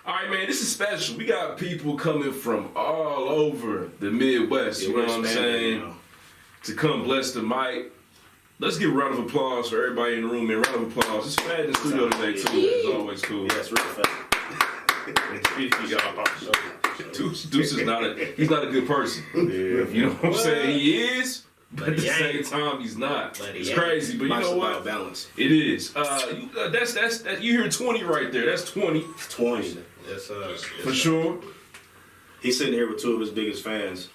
All right, man, this is special. We got people coming from all over the Midwest, you know what I'm saying? To come bless the mic. Let's give a round of applause for everybody in the room, man. Round of applause. It's fat in the studio today, too. It's always cool. Yeah, it's real fat. Deuce is not he's not a good person. Yeah. You know what I'm saying? He is, but at the same time, he's not. It's crazy, but you know what? Balance. It is. That's you hear 20 right there. That's 20. 20. Yes, for sure. He's sitting here with two of his biggest fans.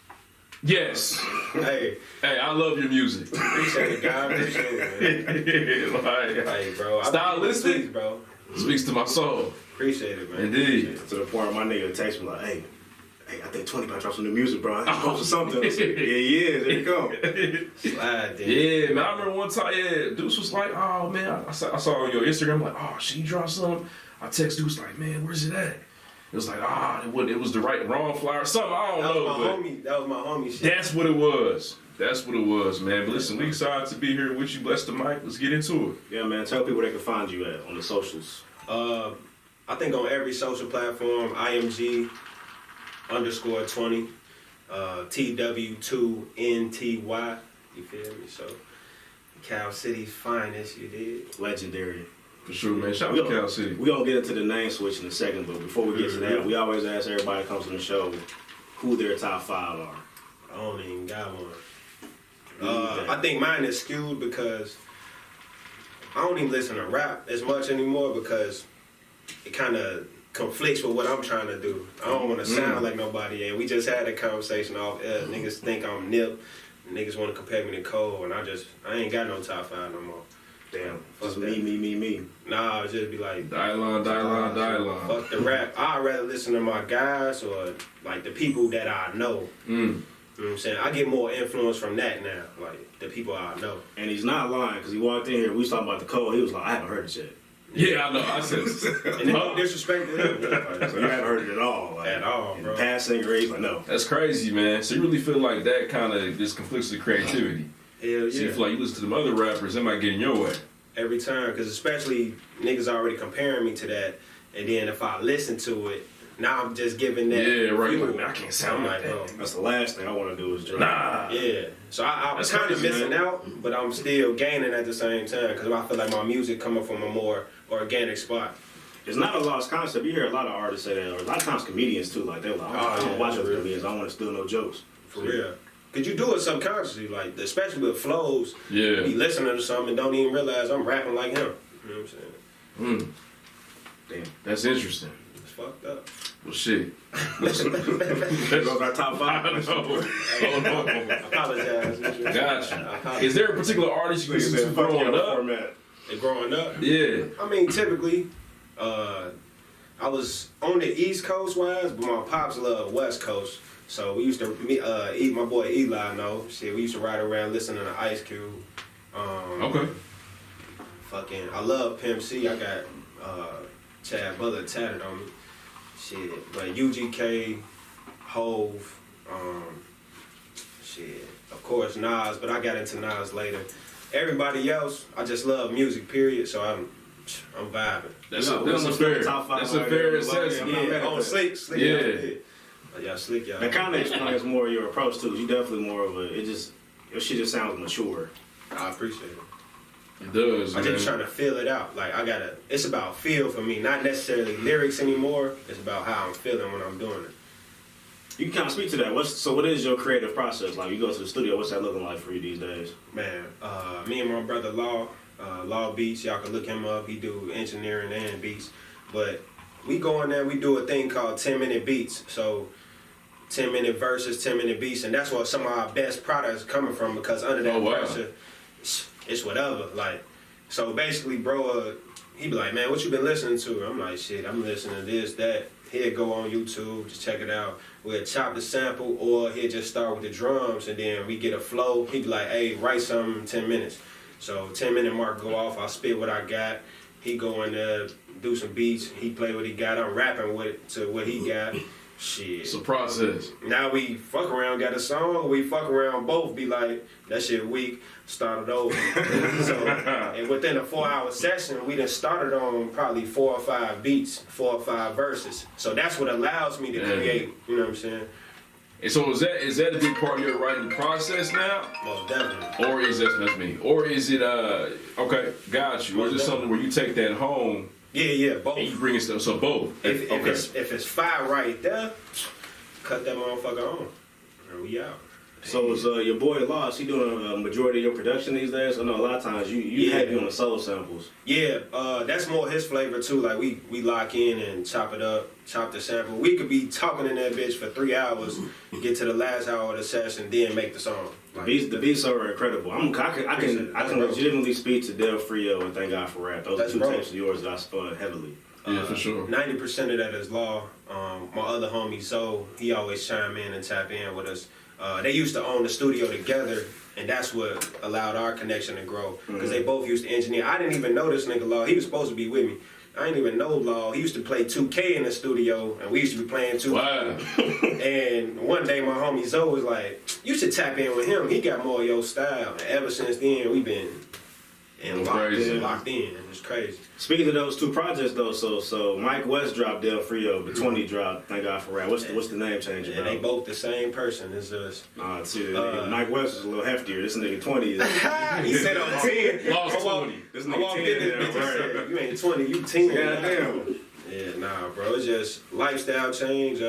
Yes. Hey, I love your music. Appreciate it, guy. Appreciate it, man. Hey, bro. Stylistic, bro. Speaks to my soul. Appreciate it, man. Indeed. To the point where my nigga text me like, hey, I think 20 about to drop some new music, bro. I posted something. I said, yeah, there you go. Slide, yeah, man. I remember one time, Deuce was like, oh, man, I saw on your Instagram, like, oh, she dropped something. I text Deuce like, man, where's it at? It was like, it was the wrong flyer, something, I don't know. That was my homie shit. That's what it was. That's what it was, man. But listen, we excited to be here with you. Bless the mic. Let's get into it. Yeah, man. Tell people where they can find you at on the socials. I think on every social platform, IMG _20, TW2NTY. You feel me? So, Cal City's finest, you did. Legendary. For sure, man. Shout out to Cal City. We're going to get into the name switch in a second, but before we get to that, we always ask everybody that comes on the show who their top 5 are. I don't even got one. I think mine is skewed because I don't even listen to rap as much anymore because it kind of conflicts with what I'm trying to do. I don't want to sound like nobody, and we just had a conversation off air. Niggas think I'm nip. Niggas want to compare me to Cole, and I ain't got no top 5 no more. Damn, just me. Nah, it just be like dialogue. Fuck the rap. I'd rather listen to my guys or like the people that I know. You know what I'm saying? I get more influence from that now, like the people I know. And he's not lying because he walked in here. We was talking about the code. He was like, I haven't heard it yet. Yeah, I know. I said, and no disrespect to him. So you haven't heard it at all. Like, at all, bro. Passing or he's like, no. That's crazy, man. So you really feel like that kind of just conflicts with creativity. Hell yeah. So you feel like you listen to them other rappers, that might get in your way. Every time, because especially niggas already comparing me to that, and then if I listen to it, now I'm just giving that. Yeah, right. Like, man, I can't sound like that. Bro, that's the last thing I want to do is drop. Nah. Yeah. So I'm kind of missing out, but I'm still gaining at the same time because I feel like my music coming from a more organic spot. It's not a lost concept. You hear a lot of artists say that, or a lot of times comedians too. Like they're like, I don't watch other comedians. I don't want to steal no jokes. For real. Cause you do it subconsciously, like especially with flows. Yeah. You be listening to something and don't even realize I'm rapping like him. You know what I'm saying? Damn, that's interesting. It's fucked up. Well, shit. Listen, those our top 5. I know. I apologize. Gotcha. Is there a particular artist you listen to growing up? Growing up? Yeah. I mean, typically, I was on the East Coast wise, but my pops loved West Coast. So we used to eat my boy Eli. We used to ride around listening to Ice Cube. Okay. Fucking, I love Pimp C. I got Chad Butler tatted on me. Shit, but UGK, Hove, of course Nas, but I got into Nas later. Everybody else, I just love music. Period. So I'm vibing. That's a fair assessment. Yeah, slick. Yeah. Y'all slick, y'all. That kind of explains more of your approach too. You definitely more of your shit just sounds mature. I appreciate it. It does. I'm just trying to feel it out. Like it's about feel for me, not necessarily lyrics anymore. It's about how I'm feeling when I'm doing it. You can kind of speak to that. What is your creative process like? You go to the studio. What's that looking like for you these days? Man, me and my brother Law Beats. Y'all can look him up. He do engineering and beats. But we go in there. We do a thing called 10-minute beats. So 10-minute verses, 10-minute beats, and that's what some of our best products are coming from. Because under that pressure, it's whatever. Like, so basically, bro, he be like, man, what you been listening to? I'm like, shit, I'm listening to this, that. He'll go on YouTube, just check it out. We'll chop the sample, or he'll just start with the drums, and then we get a flow. He'd be like, hey, write something in 10 minutes. So 10-minute mark go off, I spit what I got. He go in there, do some beats, he play what he got. I'm rapping with it to what he got. Shit. It's a process. Now we fuck around, got a song, we fuck around both, be like, that shit weak, started over. So, and within a 4-hour session, we done started on probably 4 or 5 beats, 4 or 5 verses. So that's what allows me to create, you know what I'm saying? And so is that a big part of your writing process now? Most definitely. Or is that's me? Or is it okay, got you. Or is it something where you take that home? Yeah, both. And you bring it stuff. So both. If it's fire right there, cut that motherfucker on. And we out. So is your boy Law, is he doing a majority of your production these days? I know a lot of times you have you on the soul samples. Yeah, that's more his flavor too. Like we lock in and chop it up, chop the sample. We could be talking in that bitch for 3 hours, get to the last hour of the session, then make the song. Like, the beats are incredible. I can legitimately speak to Del Frio and Thank God for Rap. Those are 2 tapes of yours that I spun heavily. Yeah, for sure. 90% of that is Law. My other homie Zoe, he always chime in and tap in with us. They used to own the studio together, and that's what allowed our connection to grow. Because they both used to engineer. I didn't even know this nigga Law. He was supposed to be with me. I didn't even know Law. He used to play 2K in the studio, and we used to be playing 2K. Wow. And one day my homie Zoe was like, you should tap in with him. He got more of your style. And ever since then, we've been locked in. It's crazy. Speaking of those 2 projects though, so Mike West dropped Del Frio, but 20 dropped Thank God for Rap. What's the name change about? And they both the same person. It's just Mike West is a little heftier. This nigga 20 is. He said I'm 10. Lost 20. This nigga 10 now, You ain't 20, you 10. Goddamn. Yeah, nah, bro. It's just lifestyle change.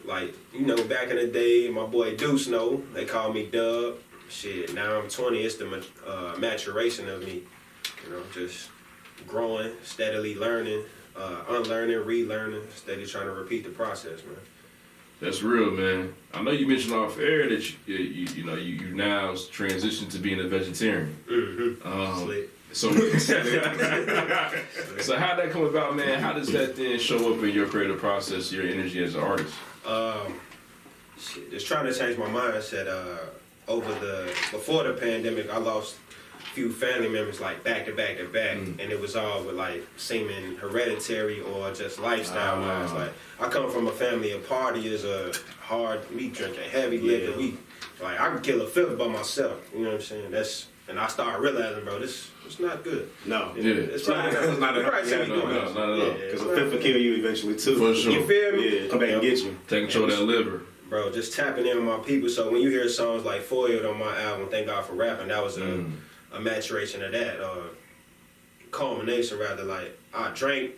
Like, you know, back in the day, my boy Deuce know, they call me Dub. Shit, now I'm 20. It's the maturation of me. You know, just growing, steadily learning, unlearning, relearning, steady trying to repeat the process, man. That's real, man. I know you mentioned off air that you now transitioned to being a vegetarian. Slick. So how'd that come about, man? How does that then show up in your creative process, your energy as an artist? Just trying to change my mindset. Before the pandemic, I lost a few family members like back to back to back, and it was all with like seeming hereditary or just lifestyle wise. Like I come from a family of partiers, hard meat drinking, heavy liquor. Like I can kill a fifth by myself. You know what I'm saying? And I started realizing, bro, it's not good. No, it's not at all. Because a fifth will kill you eventually too. For sure. You feel me? Yeah, come back and get you. Take control of that liver. Bro, just tapping in with my people. So when you hear songs like Foiled on my album, Thank God for Rapping, that was a maturation of that, culmination rather. Like I drank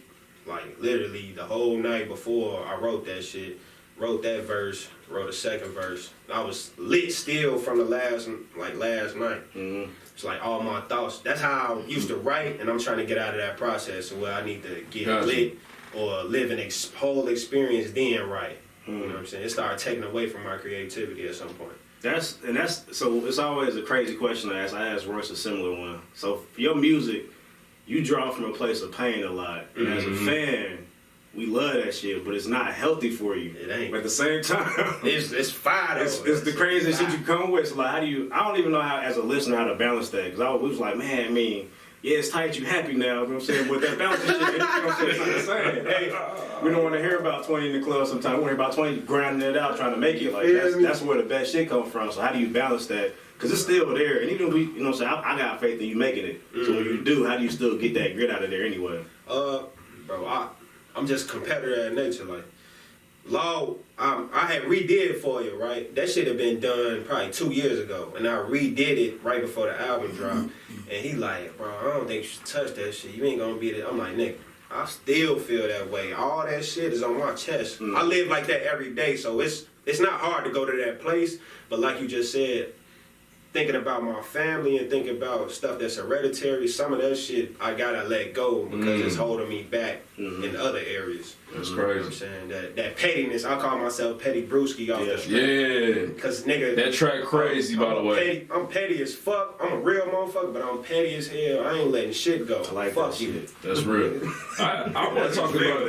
like literally the whole night before I wrote that shit. Wrote that verse, wrote a second verse. I was lit still from the last night. It's like all my thoughts. That's how I used to write, and I'm trying to get out of that process where I need to get lit or live an whole experience then write. You know what I'm saying? It started taking away from my creativity at some point. So it's always a crazy question I ask. I asked Royce a similar one. So for your music, you draw from a place of pain a lot. And as a fan, we love that shit, but it's not healthy for you. It ain't. But at the same time, it's fire. It's the craziest shit you come with. So like, how do you? I don't even know how, as a listener, how to balance that. Because we was like, man, I mean, yeah, it's tight. You happy now? You know what I'm saying? With that balancing shit, you know what I'm saying? It's not the same. Hey, we don't want to hear about 20 in the club. Sometimes we want to hear about 20 grinding it out, trying to make it. Like that's where the best shit comes from. So how do you balance that? Because it's still there, and even if we, you know what I'm saying, I got faith in you making it. So when you do, how do you still get that grit out of there anyway? Bro, I'm just competitor at nature. Like, Law, I had redid it for you, right? That shit had been done probably 2 years ago, and I redid it right before the album dropped. And he like, bro, I don't think you should touch that shit. You ain't gonna beat it. I'm like, nigga, I still feel that way. All that shit is on my chest. I live like that every day, so it's not hard to go to that place. But like you just said, thinking about my family and thinking about stuff that's hereditary, some of that shit I gotta let go because it's holding me back in other areas. That's You know crazy. what I'm saying? That pettiness, I call myself Petty Brewski off the street. Yeah. Cause nigga, That track crazy, by the way. I'm petty as fuck. I'm a real motherfucker, but I'm petty as hell. I ain't letting shit go. I like fuck that you. shit. That's real. I want to talk about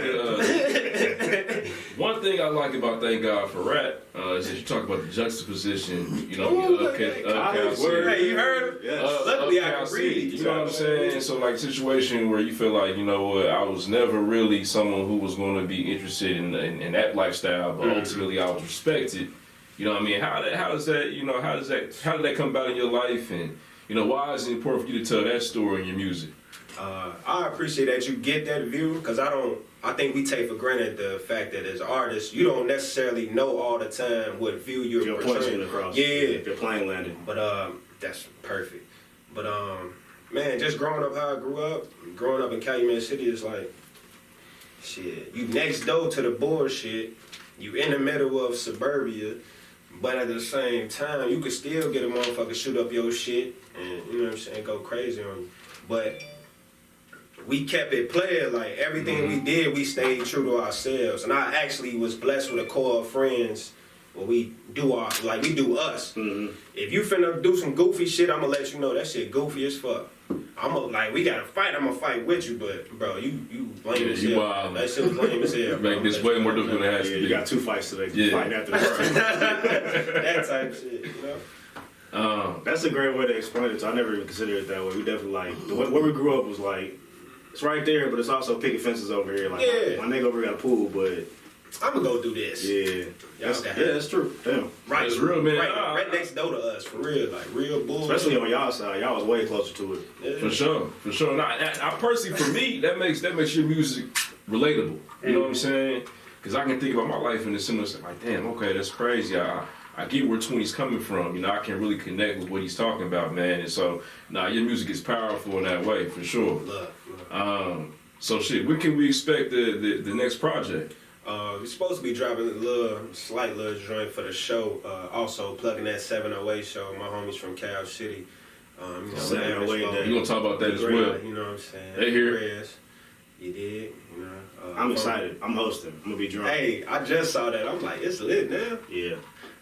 One thing I like about Thank God for Rap is that you talk about the juxtaposition, you know, Cal City. Hey, you heard? Yes. Luckily, I Cal can read. City, you know what I'm saying? So like situation where you feel like, you know what, I was never really someone who was going to be interested in that lifestyle, but ultimately I was respected. You know what I mean? How does that, you know, how did that come about in your life? And, you know, why is it important for you to tell that story in your music? I appreciate that you get that view, because I think we take for granted the fact that as artists, you don't necessarily know all the time what view you're portraying across. Yeah. If your plane landed. But that's perfect. But man, just growing up how I grew up, growing up in Calumet City is like, shit, you next door to the bullshit, you in the middle of suburbia, but at the same time, you could still get a motherfucker shoot up your shit and, you know what I'm saying, go crazy on you. But we kept it playing, like everything we did, we stayed true to ourselves. And I actually was blessed with a core of friends where we do us. If you finna do some goofy shit, I'ma let you know that shit goofy as fuck. We gotta fight, I'ma fight with you, but bro, you lame as hell. Wild. That shit was lame as hell. Make this way more difficult than it has to be. You got 2 fights today. Yeah. Fighting after this. That type of shit, you know? That's a great way to explain it. So I never even considered it that way. We definitely like, where we grew up was like, it's right there, but it's also picket fences over here. Like, Yeah. my nigga over here got a pool, but I'm gonna go do this. yeah, that's true. Damn. Right, It's real, man. Right next door to us, for real, like real bull. Especially on y'all side, y'all was way closer to it. Yeah. For sure. Now, I personally, for me, that makes your music relatable. You know what I'm saying? Because I can think about my life in a similar sense. Like, damn, okay, that's crazy. I get where 20's coming from. You know, I can really connect with what he's talking about, man. And so, your music is powerful in that way, for sure. Love. So shit, when can we expect the next project? We're supposed to be dropping a slight little joint for the show. Also plugging that 708 show. My homies from Cal City. 708 Day. You gonna talk about that as well? You know what I'm saying? They here. Prayers. You did. You know. I'm excited. I'm hosting. I'm gonna be drunk. Hey, I just saw that. I'm like, it's lit now. Yeah.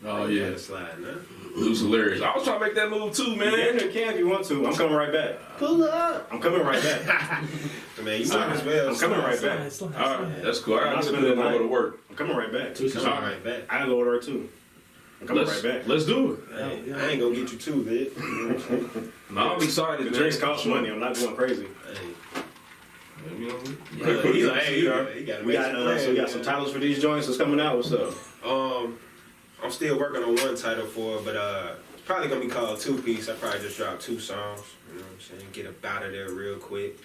Oh yeah, It's slide now. it was hilarious. I was trying to make that move too, man. Yeah, you can if you want to. I'm coming right back. Pull up. I'm coming right back. Man, you might as well. I'm coming right back. All right, that's cool. I gotta I'm get spending to the night. go to work. I'm coming right back. Coming right back. I gotta go to work too. I'm coming Let's, right back. let's do it. Hey, I ain't gonna get you too, vid. No, I'm excited. The man. drinks cost money. I'm not going crazy. You know, He's like, hey, you gotta We make got some plans, so we got man. some titles for these joints that's coming out. What's up? I'm still working on one title for it, but it's probably gonna be called Two Piece. I probably just dropped 2 songs. You know what I'm saying? Get up out of there real quick.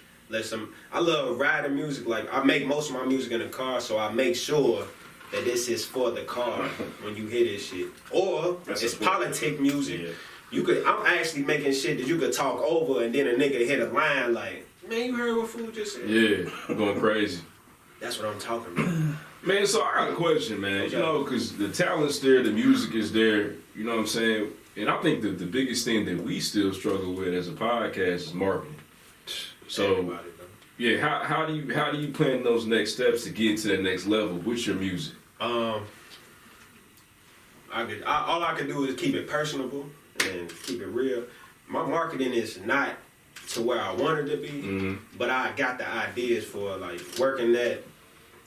I love riding music. Like I make most of my music in the car, so I make sure that this is for the car when you hear this shit. Or it's politic music. Yeah. I'm actually making shit that you could talk over, and then a nigga hit a line like, "Man, you heard what fool just said?" Yeah, I'm going crazy. That's what I'm talking about. Man, so I got a question, man. You know, because the talent's there, the music is there. You know what I'm saying? And I think that the biggest thing that we still struggle with as a podcast is marketing. So, yeah, how do you plan those next steps to get to that next level with your music? All I can do is keep it personable and keep it real. My marketing is not to where I want it to be, but I got the ideas for like working that.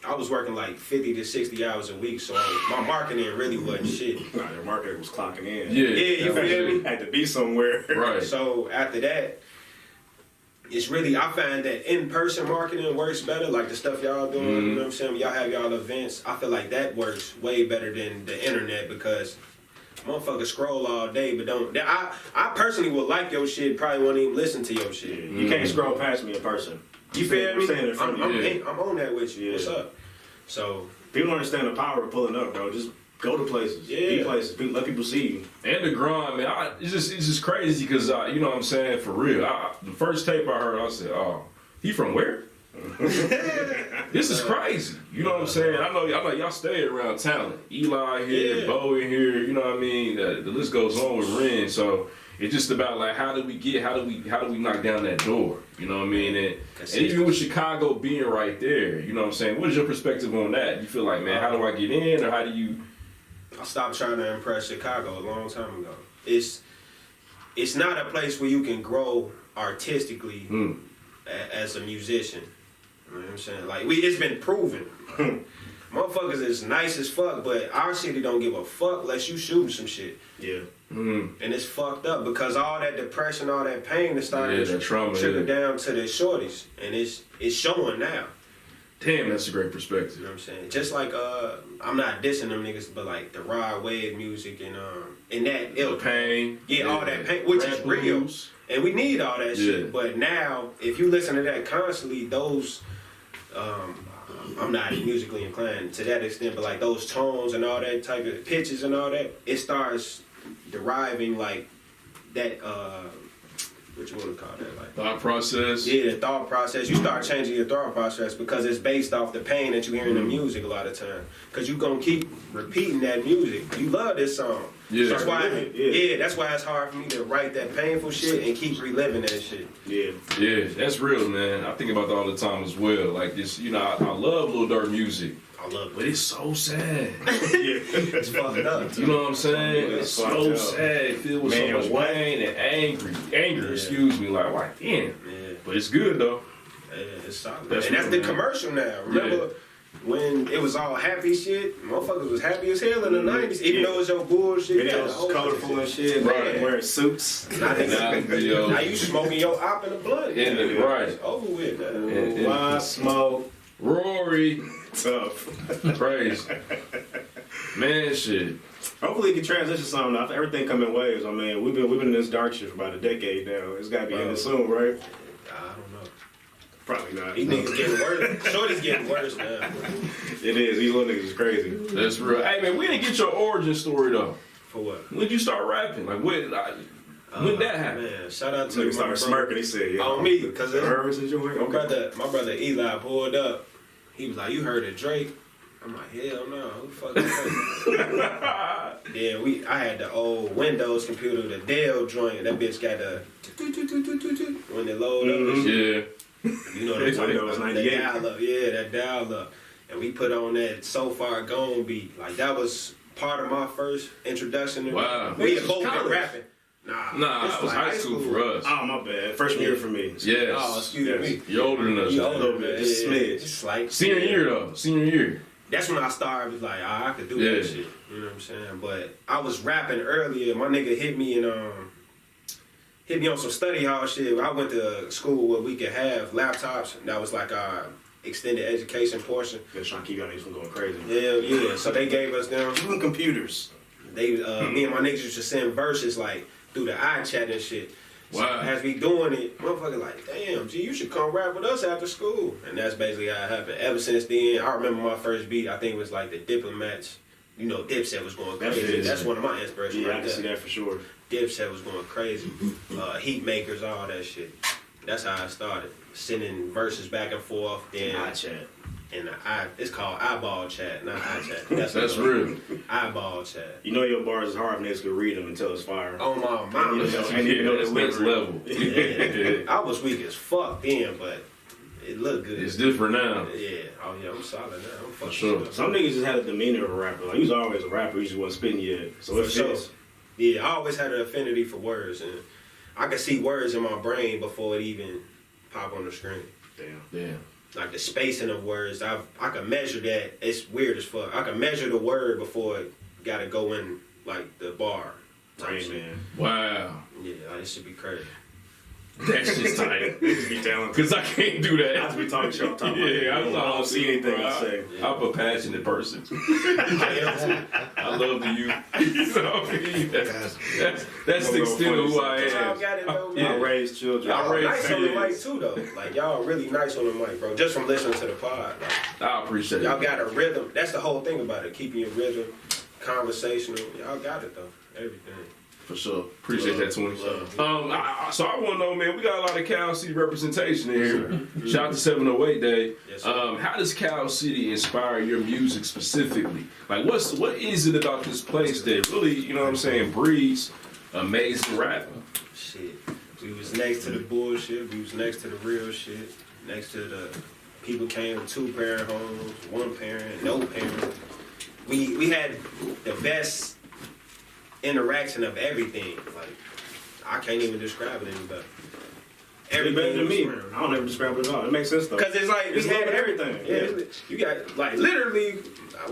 I was working like 50 to 60 hours a week, so my marketing really wasn't shit. Nah, your marketing was clocking in. Yeah, you feel me? Had to be somewhere. Right. So after that, it's really, I find that in-person marketing works better, like the stuff y'all doing, you know what I'm saying? Y'all have y'all events. I feel like that works way better than the internet because motherfuckers scroll all day, but don't. I personally would like your shit, probably won't even listen to your shit. You can't scroll past me in person. You feel me? Standing in front of you. I'm on that with you. Yeah. What's up? So people don't understand the power of pulling up, bro. Just go to places, be places, let people see you. And the grind, man. It's just crazy because you know what I'm saying, for real. The first tape I heard, I said, "Oh, he from where?" This is crazy. You know what I'm saying? I know y'all stay around talent. Eli here, Bo in here. You know what I mean? The list goes on with Ren. So it's just about like how do we knock down that door? You know what I mean? And even with Chicago being right there, you know what I'm saying? What is your perspective on that? You feel like, man, how do I get in, or how do you? I stopped trying to impress Chicago a long time ago. It's not a place where you can grow artistically as a musician. You know what I'm saying? Like it's been proven. motherfuckers is nice as fuck, but our city don't give a fuck unless you shooting some shit. Yeah. And it's fucked up because all that depression, all that pain is starting to trickle down to the shorties, and it's showing now. Damn, that's a great perspective. You know what I'm saying? Just like I'm not dissing them niggas, but like the ride wave music and that the pain, all that pain, which is real, and we need all that shit. But now, if you listen to that constantly, those I'm not musically inclined to that extent, but like those tones and all that type of pitches and all that, it starts deriving like that. What you want to call that? Like thought process. Yeah, the thought process. You start changing your thought process because it's based off the pain that you hear in the music a lot of time. Because you gonna keep repeating that music. You love this song. Yeah. That's why. Yeah, that's why it's hard for me to write that painful shit and keep reliving that shit. Yeah. Yeah, that's real, man. I think about that all the time as well. Like this, you know, I love Lil Durk music. I love it. But it's so sad. It's fucked up. You know what I'm saying? It's so sad, filled with so much pain and anger, excuse me. Like damn. Yeah. But it's good though. Yeah, it's solid. That's and that's real, the man. commercial now. Remember when it was all happy shit? Motherfuckers was happy as hell in the 90s, even though it was your bullshit. It was colorful and shit. Right. Wearing suits. Now you smoking your op in the blunt. Right. It's over with. Why smoke? Rory. Tough. Praise. Man, shit. Hopefully it can transition something. Everything come in waves. I mean, we've been in this dark shit for about a decade now. It's got to be ending soon, right? I don't know. Probably not. These niggas getting worse. Shorty's getting worse now. It is. These little niggas is crazy. That's real. Hey, man, we didn't get your origin story, though. For what? When did you start rapping? Like, when that happened? Man, shout out to Nigga my started smirking. He said, "Yeah, on me, because my brother Eli pulled up. He was like, "You heard of Drake?" I'm like, "Hell no, who the fuck is Drake?" Then I had the old Windows computer, the Dell joint. That bitch got the when they load up. Yeah. You know that Windows 98. dial up, that dial up, and we put on that So Far Gone beat. Like that was part of my first introduction. Wow. We had both been rapping. Nah, it was high school for us. Oh, my bad. Freshman year for me. Yes. Oh, excuse me. You're older than us. You older, man. Just smidge. Just like Senior year, though. Senior year. That's when I started. Was like, I could do that shit. You know what I'm saying? But I was rapping earlier. My nigga hit me on some study hall shit. I went to school where we could have laptops. That was like our extended education portion. They're trying to keep y'all niggas from going crazy. Hell yeah. So they gave us them. Even computers. They me and my niggas used to send verses like through the iChat and shit. So Wow. as we doing it, motherfucker like, damn, G, you should come rap with us after school. And that's basically how it happened. Ever since then, I remember my first beat, I think it was like the Diplomats. You know, Dipset was going crazy. That's one of my inspirations. Yeah, right I can there. see that for sure. Dipset was going crazy. Heat makers, all that shit. That's how I started. Sending verses back and forth. Then iChat. And it's called eyeball chat, not iChat. That's real. Eyeball chat. You know your bars is hard when niggas can read them until it's fire. Oh my mama. And you know That's the next level. Yeah. I was weak as fuck then, but it looked good. It's different now. Yeah. Oh yeah, I'm solid now. I'm fucking sure. sure. Some niggas just had a demeanor of a rapper. Like, he was always a rapper. He just wasn't spitting yet. So it For sure. fits. Yeah, I always had an affinity for words, and I could see words in my brain before it even pop on the screen. Damn. Like the spacing of words, I can measure that. It's weird as fuck. I can measure the word before it gotta go in like the bar. Rain Man. Wow. Yeah, like, it should be crazy. That's just tight. Niggas be talented. Because I can't do that. I just be talking shit on top of Yeah, I don't see anything to say. I'm a passionate person. I love the youth. You know what I mean? That's the extent of who I Y'all am. got it though, I man. raised children. Y'all raised nice on the kids. mic too though. Like y'all really nice on the mic, bro. Just from listening to the pod. Like, I appreciate y'all it. got a rhythm. That's the whole thing about it. Keeping your rhythm, conversational. Y'all got it though. Everything. For sure. Appreciate that, 20. Love. So I want to know, man, we got a lot of Cal City representation in here. Shout out to 708 Day. Yes, sir. How does Cal City inspire your music specifically? Like, what is it about this place that really, you know what I'm saying, breeds amazing rapping? Shit. We was next to the bullshit. We was next to the real shit. Next to the people came with 2-parent homes, 1 parent, no parent. We had the best interaction of everything. Like, I can't even describe it any better. Everything better than me. I don't ever describe it at all. It makes sense though. Cause it's like it's had everything. Yeah, you got like literally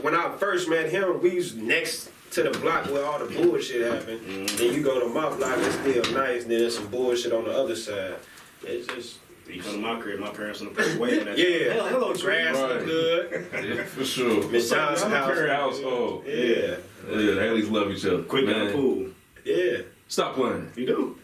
when I first met him, we was next to the block where all the bullshit happened. Then you go to my block, it's still nice. Then there's some bullshit on the other side. It's just. You come to my crib, my parents in the place waiting at Yeah, hello, grass look good. Yeah, for sure. Miss Johnson's household. Yeah. Yeah, they at least love each other. Quick in the pool. Yeah. Stop playing. You do.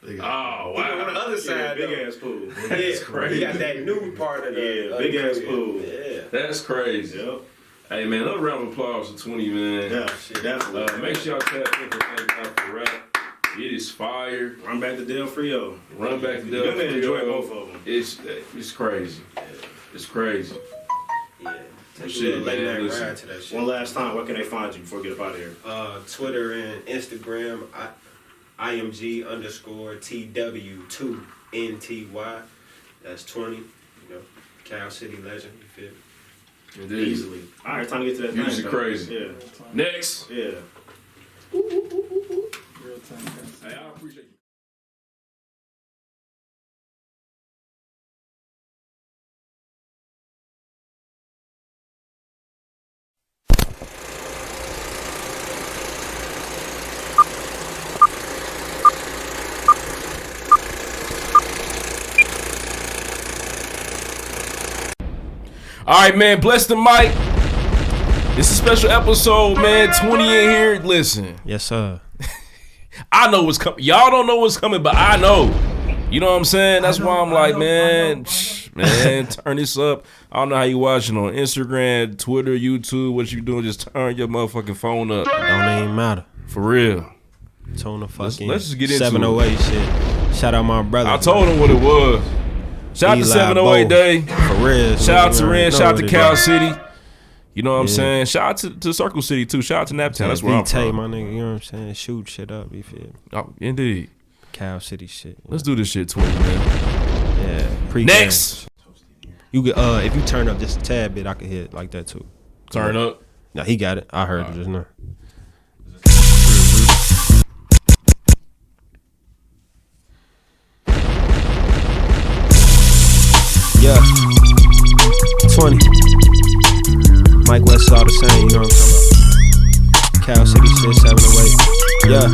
Oh, wow. On the other side, big ass pool. That's crazy. You got that new part of the big ass pool. Yeah. That's crazy. Yep. Hey, man, another round of applause for 20, man. Yeah, definitely. Make sure y'all tap in for Thank God for Rap. It is fire. Run back to Del Frio. Run back to Del You're gonna enjoy Frio. both of them. It's crazy. It's crazy. Yeah. Shit, Late man. night Listen. ride to that shit. One last time, where can they find you before we get up out of here? Twitter and Instagram, IMG_TW2NTY. That's 20. You know, Cal City legend. You feel me? Indeed. Easily. All right, time to get to that Music thing. crazy. Yeah. Next. Yeah. Real time. Hey, I appreciate you. All right, man. Bless the mic. It's a special episode, man. 20 in here. Listen, Yes, sir. I know what's coming. Y'all don't know what's coming, but I know. You know what I'm saying? That's why I'm like, man, man, turn this up. I don't know how you watching on Instagram, Twitter, YouTube. What you doing? Just turn your motherfucking phone up. Don't even matter. For real. Tone the fucking let's just get into 708 shit. Shout out my brother. I told him what it was. Shout out to Eli 708 Bo. Day. For real. Shout out to Ren. Shout out to Cal City. City. You know what I'm Yeah. saying? Shout out to Circle City too. Shout out to Naptown. That's where I'm from. my nigga, you know what I'm saying? Shoot shit up, you feel me? Oh, indeed. Cal City shit. Let's do this shit 20, man. Yeah. Pre-game. Next. You could, if you turn up just a tad bit, I could hit it like that too. Turn up. No, he got it. I heard it just now. Yeah. 20. Mike West is all the same, you know what I'm talking about. Cal City shit, 708. Yeah.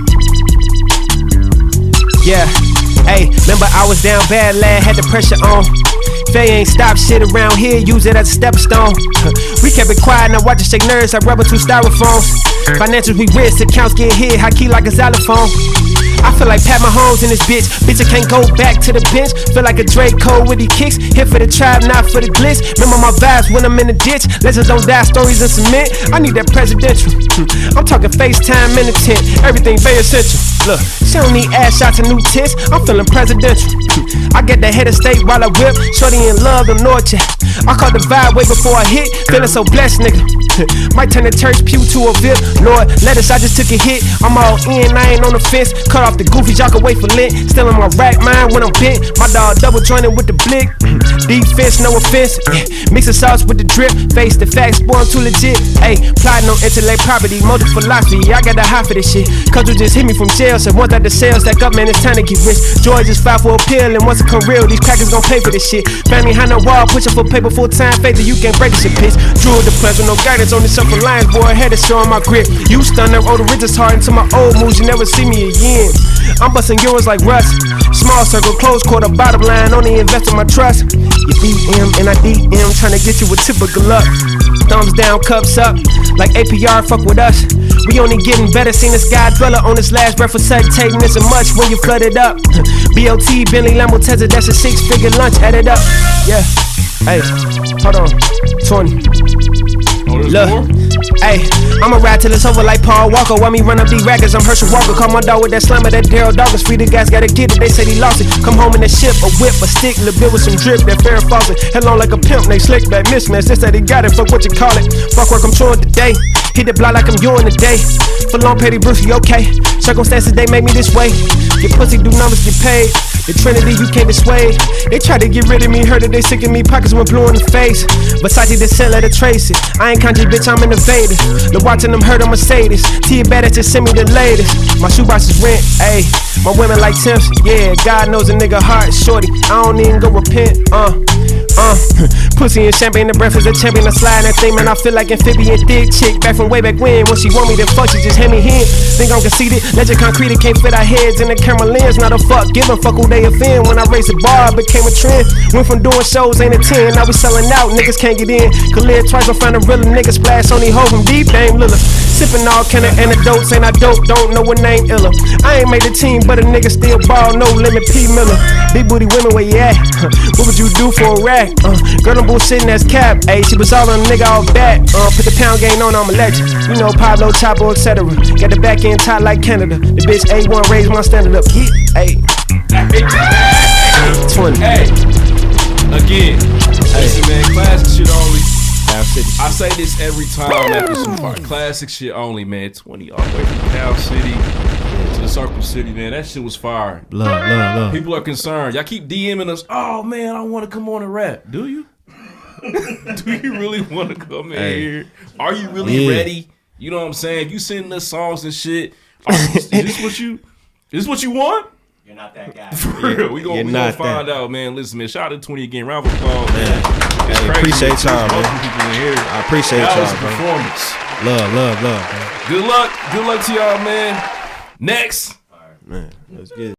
Yeah, hey, remember I was down bad, lad, had the pressure on. Faye ain't stop shit around here, use it as a stepping stone. We kept it quiet, now watch it shake nerves like rubber 2 styrofoams. Financials we risk, accounts get hit, high key like a xylophone. I feel like Pat Mahomes in this bitch. Bitch, I can't go back to the bench. Feel like a Drake Cole with the kicks. Here for the tribe, not for the glitz. Remember my vibes when I'm in the ditch. Legends don't die, stories in cement. I need that presidential. I'm talking FaceTime in the tent. Everything very essential. Look, she don't need ass shots and new tits. I'm feeling presidential. I get the head of state while I whip. Shorty in love, don't know it yet. I caught the vibe way before I hit. Feeling so blessed, nigga. Might turn the church pew to a VIP. Lord, let us, I just took a hit. I'm all in, I ain't on the fence. Cut off the goofies, y'all can wait for Lent. Still in my rack mind when I'm bent. My dog double jointed with the blick. Defense, no offense. Mix the sauce with the drip. Face the facts, boy, I'm too legit. Ayy, plotting on intellect property, motive philosophy. I got the high for this shit. Cause you just hit me from jail. So once that the sales stack up, man, it's time to get rich. Joy just filed for appeal, and once it come real, these crackers gon' pay for this shit. Family behind the wall, pushing for paper full time. Faith that you can't break this shit, bitch. Drew the plans with no guidance on this upper lines, boy. Had to show my grip. You stun that roll the ridges hard into my old moves. You never see me again. I'm busting euros like Russ. Small circle, close quarter, bottom line. Only invest in my trust. You DM and I DM, trying to get you a typical luck. Thumbs down, cups up. Like APR, fuck with us. We only getting better. Seen this guy dweller on his last breath for sex. Taking this a much when you flood it up. BOT, Bentley, Lambo, Tesla, that's a 6-figure lunch. Add it up. Yeah. Hey, hold on. 20. Look, hey, I'ma ride till it's over like Paul Walker. While me run up these rackets, I'm Herschel Walker. Call my dog with that slammer, that Daryl Dawkins. Free the guys, gotta get it, they said he lost it. Come home in a ship, a whip, a stick, little bit with some drip, that Farrah Fawcett. Head on like a pimp, they slick back mismatch. They said he got it, fuck what you call it. Fuck work, I'm chewing today. Hit the block like I'm you in the day. For long petty Brucey, okay. Circumstances, they made me this way. Get pussy, do numbers, get paid. The Trinity, you can't dissuade. They tried to get rid of me, heard that they sick of me. Pockets went blue in the face. Versace the sell, let her trace it. I ain't conscious, bitch, I'm innovative. The watching them hurt on Mercedes. T badass just send me the latest. My shoebox is rent, ayy. My women like Tim's, yeah, God knows a nigga heart shorty. I don't even go repent, Pussy and champagne, the breath is a champion. I slide that thing, man, I feel like amphibian thick chick. Back from way back when she want me to fuck, she just hand me hand. Think I'm conceited, legend concrete, it can't fit our heads in the camera lens. Not a fuck, give a fuck who they offend. When I raised the bar, it became a trend. Went from doing shows, ain't a 10. Now we selling out, niggas can't get in. Could live twice, I find a real nigga splash on these hoes from deep, Dame Lilla. Sipping all kind of antidotes, ain't I dope, don't know what name illa. I ain't made the team, but a nigga still ball, no limit, P. Miller. Big booty women, where you at? What would you do for a rack? Girl, I'm bullshitting, that's cap. Ayy, she was all on a nigga all back. Put the pound game on, I'm a legend. You know, Pablo, Chapo, etc. Got the back end tight like Canada. The bitch A1 raised my standard up. Yeah, ayy. 20. Hey, again, listen, man, classic shit only. I say this every time after some part. Classic shit only, man. 20 all the way from Cal City to the Circle City, man. That shit was fire. Love. People are concerned. Y'all keep DMing us. Oh man, I want to come on and rap. Do you? Do you really want to come in here? Are you really ready? You know what I'm saying? If you sending us songs and shit, is this what you want? You're not that guy. For real, we gonna find out, man. Listen, man, shout out to 20 again. Round of applause, man. Hey, appreciate y'all, man. I appreciate y'all, man. Performance. Love, man. Good luck to y'all, man. Next. Man, let's get it.